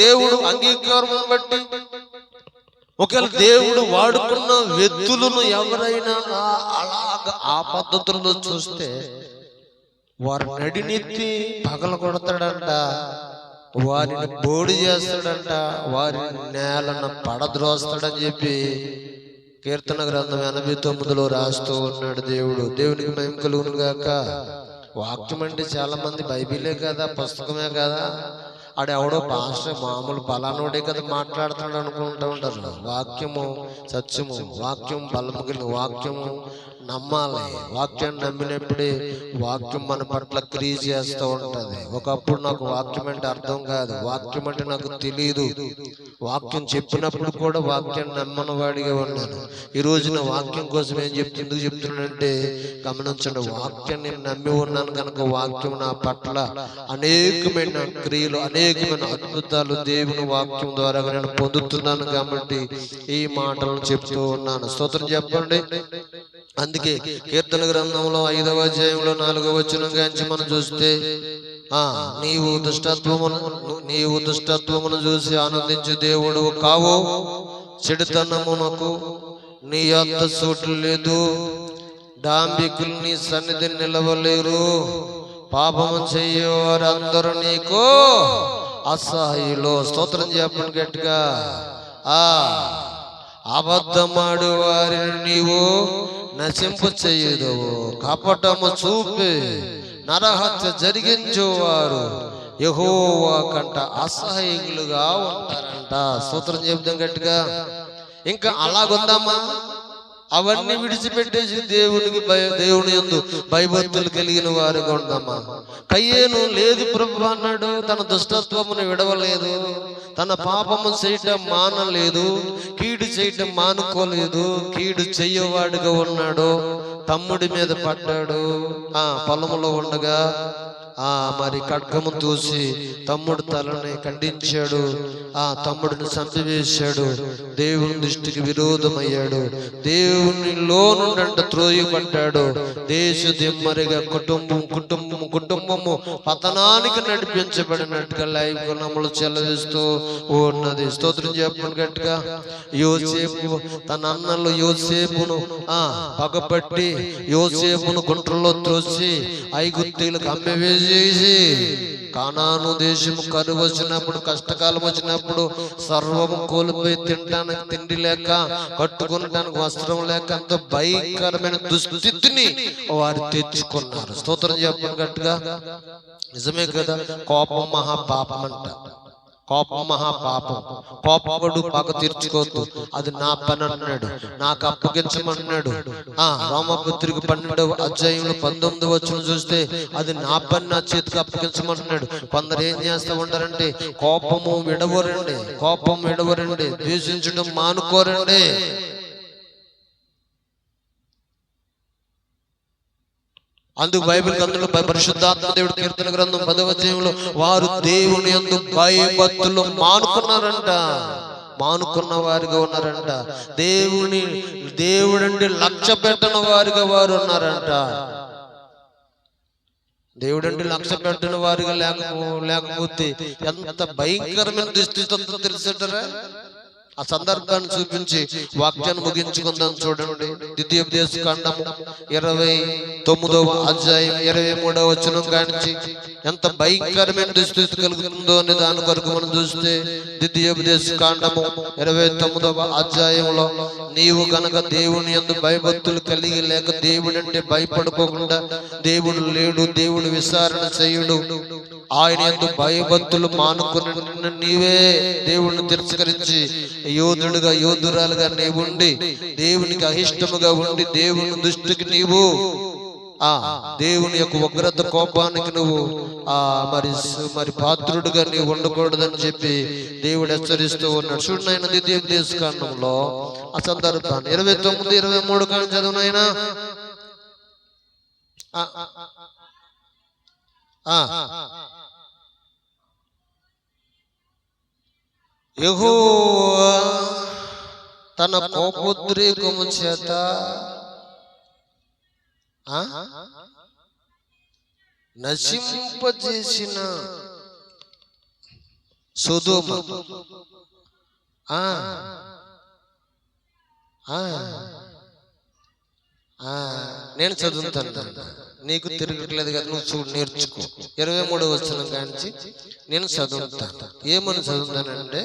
దేవుడు అంగీకారం బట్టి ఒకవేళ దేవుడు వాడుకున్న వ్యక్తులను ఎవరైనా అలాగ ఆ పద్ధతుల్లో చూస్తే వారి నడినెత్తి పగల కొడతాడంట, వారిని బోడి చేస్తాడంట, వారిని నేలను పడద్రోస్తాడని చెప్పి కీర్తన గ్రంథం 89లో రాస్తూ ఉన్నాడు దేవుడు. దేవునికి మహిమ కలుగును గాక. వాక్యం అంటే చాలా మంది బైబిలే కదా, పుస్తకమే కదా, ఆడెవడో పాస్టర్ మామూలు బలానోడే కదా మాట్లాడుతున్నాడు అనుకుంటూ ఉంటారు. వాక్యము సత్యము, వాక్యం బలము కలిగిన వాక్యము నమ్మాలి. వాక్యాన్ని నమ్మినప్పుడే వాక్యం మన పట్ల క్రియ చేస్తూ ఉంటది. ఒకప్పుడు నాకు వాక్యం అంటే అర్థం కాదు, వాక్యం అంటే నాకు తెలియదు. వాక్యం చెప్పినప్పుడు కూడా వాక్యాన్ని నమ్మని వాడిగా ఉన్నాను. ఈ రోజున వాక్యం కోసం ఎందుకు చెప్తున్నానంటే గమనించండి, వాక్యాన్ని నమ్మి ఉన్నాను కనుక వాక్యం నా పట్ల అనేకమైన క్రియలు, అనేకమైన అద్భుతాలు దేవుని వాక్యం ద్వారా నేను పొందుతున్నాను కాబట్టి ఈ మాటలను చెప్తూ ఉన్నాను. స్తోత్రం చెప్పండి. అందుకే కీర్తన గ్రంథంలో 5వ అధ్యాయంలో 4వ వచనం గురించి మనం చూస్తే నీవు దుష్టత్వమును చూసి ఆనందించు దేవుడు కావు, చెడుతనమునకు నీ యొద్ద చోటు లేదు, డాంబికులు నీ సన్నిధి నిలవలేరు, పాపము చెయ్యేవారందరూ నీకు అసహ్యులు. స్తోత్రం చెప్పండి గట్టిగా. అబద్ధమాడు వారిని నీవు నశింపు చెయ్యదవు, కపటము చూపి నరహత్య జరిగించేవారు యెహోవా కంట అసహ్యులుగా ఉంటారంట. స్తోత్రం చెప్తాం గట్టిగా. ఇంకా అలాగుందామా? అవన్నీ విడిచిపెట్టేసి దేవుని యందు భయభక్తులు కలిగిన వారుగా ఉందామా? కయ్యేను లేదు ప్రభు అన్నాడు, తన దుష్టత్వమును విడవలేదు, తన పాపము చేయటం మానలేదు, కీడు చేయటం మానుకోలేదు, కీడు చెయ్యవాడుగా ఉన్నాడు. తమ్ముడి మీద పడ్డాడు, పొలములో ఉండగా మరి ఖడ్గము తూసి తమ్ముడు తలని ఖండించాడు, తమ్ముడిని చంపివేశాడు, దేవుని దృష్టికి విరోధమయ్యాడు, దేవునిలో నుండి త్రోయబడ్డాడు. దేశ దిమ్మరిగా కుటుంబము పతనానికి నడిపించబడినట్టుగా లైంగుణములు చెలవిస్తూ ఉన్నది. స్తోత్రం చెప్పండి గట్టిగా. యోసేపు తన అన్నలు యోసేపును పగపట్టి యోసేపును గుంటల్లో త్రోసి ఐగుప్తీయులకు అమ్మివేసి కానాను దేశము కరువు వచ్చినప్పుడు, కష్టకాలం వచ్చినప్పుడు సర్వము కోల్పోయి తినడానికి తిండి లేక, కట్టుకునడానికి వస్త్రం లేక అంత భయంకరమైన దుస్థితిని వారు తెచ్చుకున్నారు. స్తోత్రం చెప్పండి గట్టిగా. నిజమే కదా, కోపం మహాపాపం అంట. కోపం మహాపాపం. కోపపడు పగ తీర్చుకోవద్దు, అది నా పని అన్నాడు, నాకు అప్పగించమన్నాడు. రోమపత్రిక 12వ అధ్యాయంలో 19వ వచనం చూస్తే అది నా పని నా చేతికి అప్పగించమన్నాడు. కొందరు ఏం చేస్తూ ఉంటారంటే కోపం విడవరండి, ద్వేషించడం మానుకోరండి. అందుకు బైబిల్ గ్రంథంలో పరిశుద్ధాత్మ దేవుడు కీర్తన గ్రంథం 10వ అధ్యాయంలో వారు దేవుని యందు భయభక్తులు మానుకున్న వారిగా ఉన్నారంట. దేవుడంటే లక్ష్య పెట్టని వారిగా వారు ఉన్నారంట. దేవుడంటే లక్ష్య పెట్టని వారిగా లేకపోతే ఎంత భయంకరమైన దుస్థితి తెలుసంటారా? ఆ సందర్భాన్ని చూపించి వాక్యాన్ని ముగించుకుందాం. చూడండి, ద్వితీయోపదేశకాండము 29వ అధ్యాయం 23వ వచనం కానించి ఎంత భయంకరమైన దుస్థితి కలుగుతుందో అనే దాని కొరకు మనం చూస్తే ద్వితీయోపదేశకాండము 29వ అధ్యాయంలో నీవు గనక దేవుని యందు భయభక్తులు కలిగి లేక దేవుడంటే భయపడుకోకుండా, దేవుడు లేడు, దేవుడు విచారణ చేయుడు, ఆయన యందు భయభక్తులు మానుకుని నీవే దేవుణ్ణి తిరస్కరించి యోధురాలుగా నీవుండి, దేవునికి అహిష్టముగా ఉండి, దేవుని దృష్టికి నీవు దేవుని యొక్క ఉగ్రత కోపానికి నువ్వు మరి పాత్రుడుగా నీవు ఉండకూడదని చెప్పి దేవుడు హెచ్చరిస్తూ ఉన్నాడు. చూడండి ఆయన ద్వితీయోపదేశకాండంలో ఆ సందర్భాన్ని 29, 23 కానీ చదువునైనా. యెహోవా తన కోపోద్రేకము చేత నశింపజేసిన సొదొమ. ఆ ఆ నేను చదువుతాను, నీకు తిరగట్లేదు కదా, నువ్వు చూడు నేర్చుకో. 23వ వచనం కాంచి నేను చదువుతాను. ఏమని చదువుతానంటే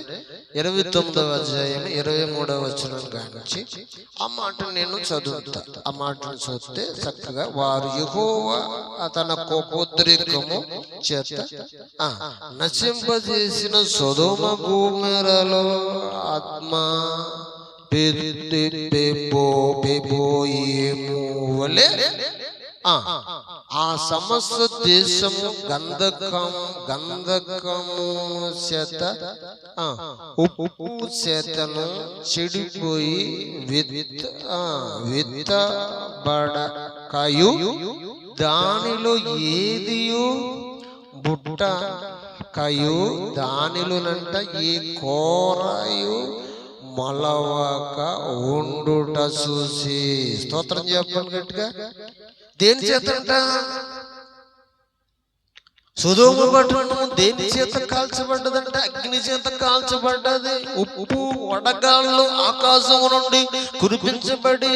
29వ అధ్యాయం 23వ వచనం కాంచి ఆ మాట నేను చదువుతా. ఆ మాటను చదివితే చక్కగా వారు యెహోవా తన కోపోద్రేకము చేత నశింపజేసిన సొదొమ గొమొర్రాలో ఆత్మ వలె ఆ సమస్త దేశము గంధకము చేత ఉప్పు చేతను చెడిపోయి విత్తబడకయు దానిలో ఏదియు బుట్ట కయు దానిలోనంట ఏ కోరయు మొలవక ఉండుట చూసి. స్తోత్రం చెప్పండి గట్టిగా. దేని చేతంట? సొదొమ పట్టణము దేని చేత కాల్చబడ్డదంట? అగ్ని చేత కాల్చబడ్డది. ఉప్పు వడగాళ్ళు ఆకాశము నుండి కురిపించబడి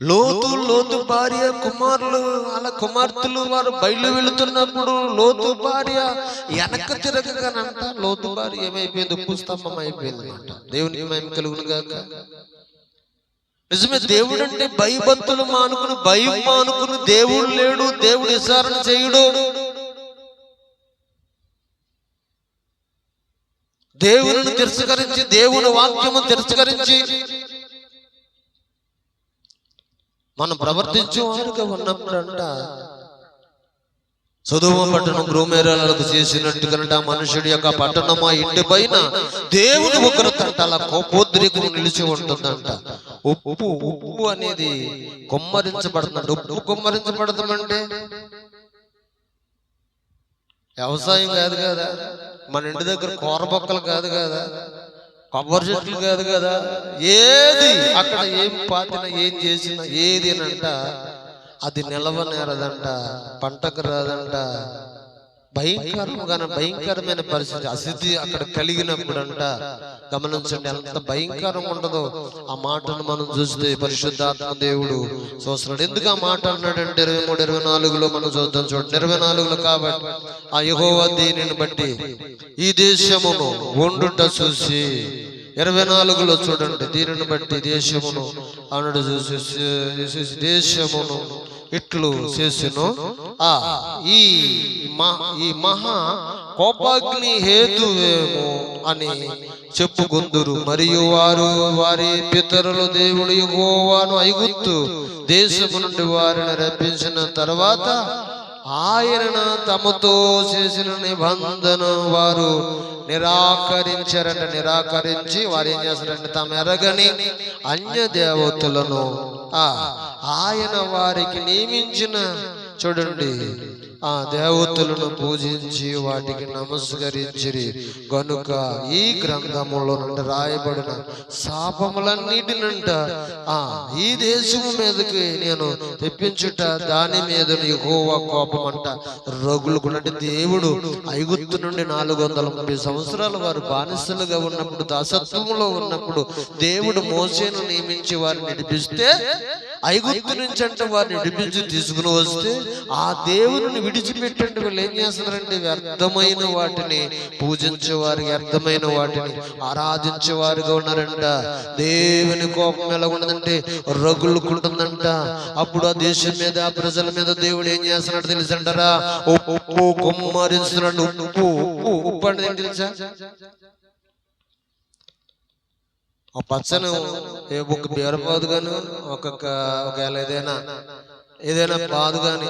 లోతు భార్య కుమారులు అలా కుమార్తెలు వారు బయలు వెళుతున్నప్పుడు లోతు భార్య వెనక తిరగగానంట లోతు భార్య ఏమైపోయింది? ఉప్పు స్తంభం అయిపోయింది అంట. దేవునికి మహిమ కలుగును గాక. నిజమే, దేవుడు అంటే భయభక్తులు మానుకుని, భయం మానుకుని, దేవుడు లేడు, దేవుడు విచారణ చేయుడు, దేవుని తిరస్కరించి, దేవుని వాక్యము తిరస్కరించి మనం ప్రవర్తించే వారుగా ఉన్నప్పుడు అంట సొదొమ పట్టణం గొమొర్రాలకు చేసినట్టుగానంట మనుషుడి యొక్క పట్టణమా ఇంటి పైన దేవుని ఉగ్రత అంట అలా కోపోద్రేకము నిలిచి ఉంటుందంట. ఉప్పు అనేది కుమ్మరించబడుతుందంట. ఉప్పు కుమ్మరించబడతామంటే వ్యవసాయం కాదు కదా, మన ఇంటి దగ్గర కూరబొక్కలు కాదు కదా, కొబ్బరి చెట్లు కాదు కదా, ఏది అక్కడ ఏం పాతినా ఏం చేసినా ఏది అనంట అది నిలవనేరదంట, పంటకు రాదంట. భయంకరమైన పరిస్థితి అసిద్ధి అక్కడ కలిగినప్పుడు అంట గమనించండి ఎంత భయంకరం ఉండదో. ఆ మాటను మనం చూస్తే పరిశుద్ధాత్మ దేవుడు చూస్తున్నాడు. ఎందుకు ఆ మాట అన్నాడంటే 23, 24లో మనం చూద్దాం. చూడండి 24లో కాబట్టి ఆ యెహోవా దీనిని బట్టి ఈ దేశమును వండుట చూసి. 24లో చూడండి దీనిని బట్టి దేశమును అన్నాడు చూసి దేశమును ఇట్లు చేసెను ఈ మహా కోపాగ్ని హేతువేమో అని చెప్పుకొందురు. మరియు వారి పితరులు దేవుడు యెహోవాను ఐగుప్తు దేశము నుండి వారిని రప్పించిన తర్వాత ఆయన తమతో చేసిన నిబంధన వారు నిరాకరించారంట. నిరాకరించి వారు ఏం చేస్తారంటే తాము ఎరగని అన్య దేవతలను ఆయన వారికి నియమించిన చూడండి ఆ దేవతలను పూజించి వాటికి నమస్కరించిరి గనుక ఈ గ్రంథములో నుండి రాయబడిన శాపములన్నిటినంట ఈ దేశము మీదకి నేను తెప్పించుట దాని మీద యెహోవా కోపం అంట రగులుకున్నట్టు. దేవుడు ఐగుప్తు నుండి 430 సంవత్సరాలు వారు బానిసలుగా ఉన్నప్పుడు, దాసత్వంలో ఉన్నప్పుడు దేవుడు మోసేను నియమించి వారిని నడిపిస్తే, ఐగుప్తు నుంచి అంటే వారిని నడిపించి తీసుకుని వస్తే ఆ దేవుని విడిచిపెట్టండి వీళ్ళు ఏం చేస్తున్నారంటే వ్యర్థమైన వాటిని పూజించేవారికి, వ్యర్థమైన వాటిని ఆరాధించేవారుగా ఉన్నారంట. దేవుని కోపం ఎలా ఉన్నదంటే రగులుకుంటుందంట. అప్పుడు ఆ దేశం మీద, ఆ ప్రజల మీద దేవుడు ఏం చేస్తున్నాడు తెలుసంటారా? ఉప్పు కుమ్మరిస్తున్నాడు. ఉప్పు ఉప్పు ఉప్పు అంటే ఏం తెలుసా? ఒక పచ్చని ఒక బీరపాదు గాను, ఒక ఏదైనా పాదు గాని